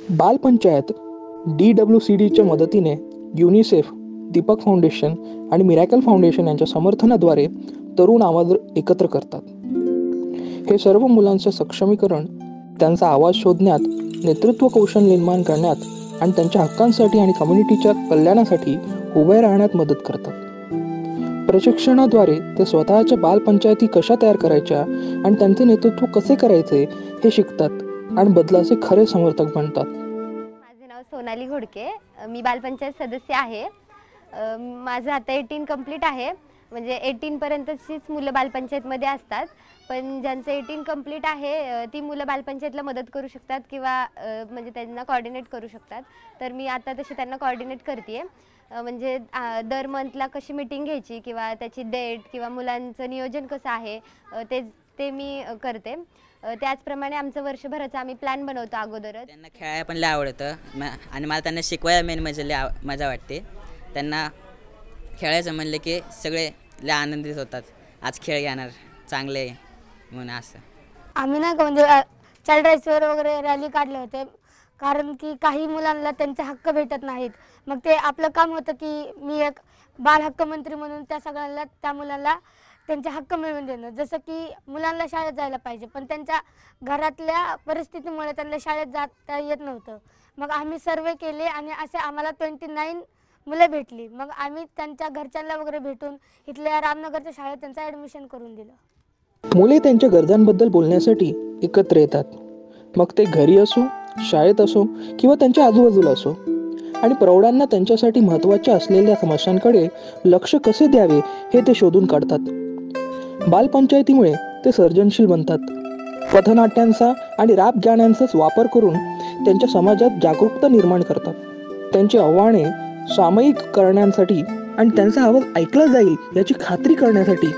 बालपंचायत DWCDच्या मदतीने UNICEF, Deepak foundation आणि miracle foundation यांच्या समर्थनाद्वारे तरुण आवाज एकत्र करतात. हे सर्व मुलांचे सक्षमीकरण, त्यांचा आवाज शोधण्यात, नेतृत्व कौशल्य निर्माण करण्यात आणि त्यांच्या हक्कांसाठी आणि कम्युनिटीच्या कल्याणासाठी उभे राहण्यात मदत करतात. प्रशिक्षणाद्वारे ते स्वतःच्या बालपंचायती कशा तयार करायच्या आणि त्यांचे नेतृत्व कसे करायचे हे शिकतात आणि बदलाचे खरे समर्थक बनतात. माझे नाव सोनाली घोडके, मी बालपंचायत सदस्य आहे. माझं आता 18 कंप्लीट आहे. म्हणजे 18 पर्यंतचीच मुलं बालपंचायतमध्ये असतात, पण ज्यांचं 18 कंप्लीट आहे ती मुलं बालपंचायतला मदत करू शकतात किंवा म्हणजे त्यांना कोऑर्डिनेट करू शकतात. तर मी आता तशी त्यांना कोऑर्डिनेट करते. म्हणजे दर मंथला कशी मीटिंग घ्यायची किंवा त्याची डेट किंवा मुलांचं नियोजन कसं आहे ते मी करते. त्याचप्रमाणे आमचं वर्षभराचं आम्ही प्लॅन बनवतो अगोदरच. त्यांना खेळायला पण लय आवडतं आणि मला त्यांना शिकवायला मेन म्हणजे लय मजा वाटते. त्यांना खेळायचं म्हणलं की सगळे लय आनंदित होतात. आज खेळ घेणार चांगले म्हणून असं. आम्ही ना म्हणजे चाइल्ड राईट्सवर वगैरे रॅली काढले होते, कारण की काही मुलांना त्यांचे हक्क भेटत नाहीत. मग ते आपलं काम होतं की मी एक बाल हक्क मंत्री म्हणून त्या मुलांना त्यांचे हक्क मिळवून देणं. जसं की मुलांना शाळेत जायला पाहिजे, पण त्यांच्या घरातल्या परिस्थितीमुळे त्यांना शाळेत जाता येत नव्हतं. मग आम्ही सर्वे केले आणि असे आम्हाला 29 मुलं भेटली. मग आम्ही त्यांच्या घरच्यांना वगैरे भेटून इथल्या रामनगरच्या शाळेत त्यांचं ॲडमिशन करून दिलं. मुले त्यांच्या गरजांबद्दल बोलण्यासाठी एकत्र येतात. मग ते घरी असो, शाळेत असो किंवा त्यांच्या आजूबाजूला असो, आणि प्रौढांना त्यांच्यासाठी महत्त्वाच्या असलेल्या समस्यांकडे लक्ष कसे द्यावे हे ते शोधून काढतात. बालपंचायतीमुळे ते सर्जनशील बनतात. पथनाट्यांचा आणि रॅप गाण्यांचाच वापर करून त्यांच्या समाजात जागरूकता निर्माण करतात. त्यांची आव्हाने सामायिक करण्यासाठी आणि त्यांचा आवाज ऐकला जाईल याची खात्री करण्यासाठी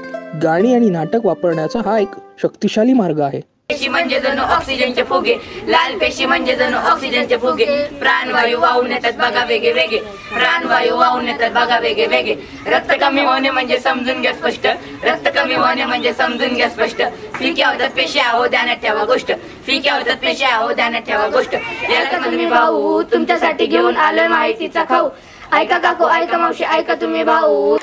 गाणी आणि नाटक वापरण्याचा हा एक शक्तिशाली मार्ग आहे. पेशी म्हणजे जणू ऑक्सिजनचे फुगे, लाल पेशी म्हणजे जणू ऑक्सिजनचे फुगे. प्राणवायू वाहून येतात बघा वेगे वेगे, प्राणवायू वाहून येतात बघा वेगे वेगे. रक्त कमी होणे म्हणजे समजून घ्या स्पष्ट, रक्त कमी होणे म्हणजे समजून घ्या स्पष्ट. फिक्या होतात पेशी आहो ध्यानात ठेवा गोष्ट, फिक्या होतात पेशी आहो ध्यानात ठेवा गोष्ट. याला तुम्ही भाऊ तुमच्यासाठी घेऊन आलोय माहितीचा खाऊ. ऐका काकू, ऐका मावशी, ऐका तुम्ही भाऊ.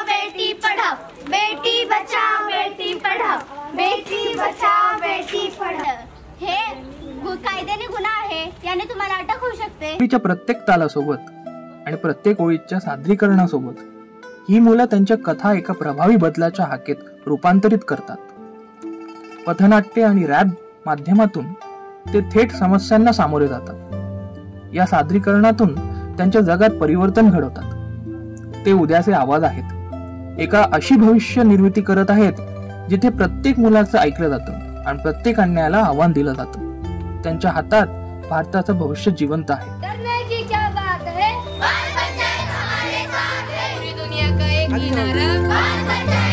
बेटी पढ़ाओ बेटी बचाओ बेटी पढ़ाओ बेटी बचाओ बेटी पढ़ाओ. हे कायद्याने गुन्हा आहे, याने तुम्हाला अटक होऊ शकते. प्रत्येक तालासोबत आणि प्रत्येक ओळीच्या सादरीकरणासोबत ही मुलं त्यांच्या कथा एका प्रभावी बदलाच्या हाकेत रूपांतरित करतात. पथनाट्य आणि रॅप माध्यमातून ते थेट समस्यांना सामोरे जातात. या सादरीकरणातून त्यांच्या जगात परिवर्तन घडवतात. ते उद्याचे आवाज आहेत. एका अशी भविष्य निर्मिती करत आहेत जिथे प्रत्येक मुलाचं ऐकलं जातं आणि प्रत्येक अन्यायाला आव्हान दिलं जातं. त्यांच्या हातात भारताचं भविष्य जिवंत आहे. बाल पंचायत हमारे साथ है, पूरी दुनिया का एक किनारा बाल पंचायत.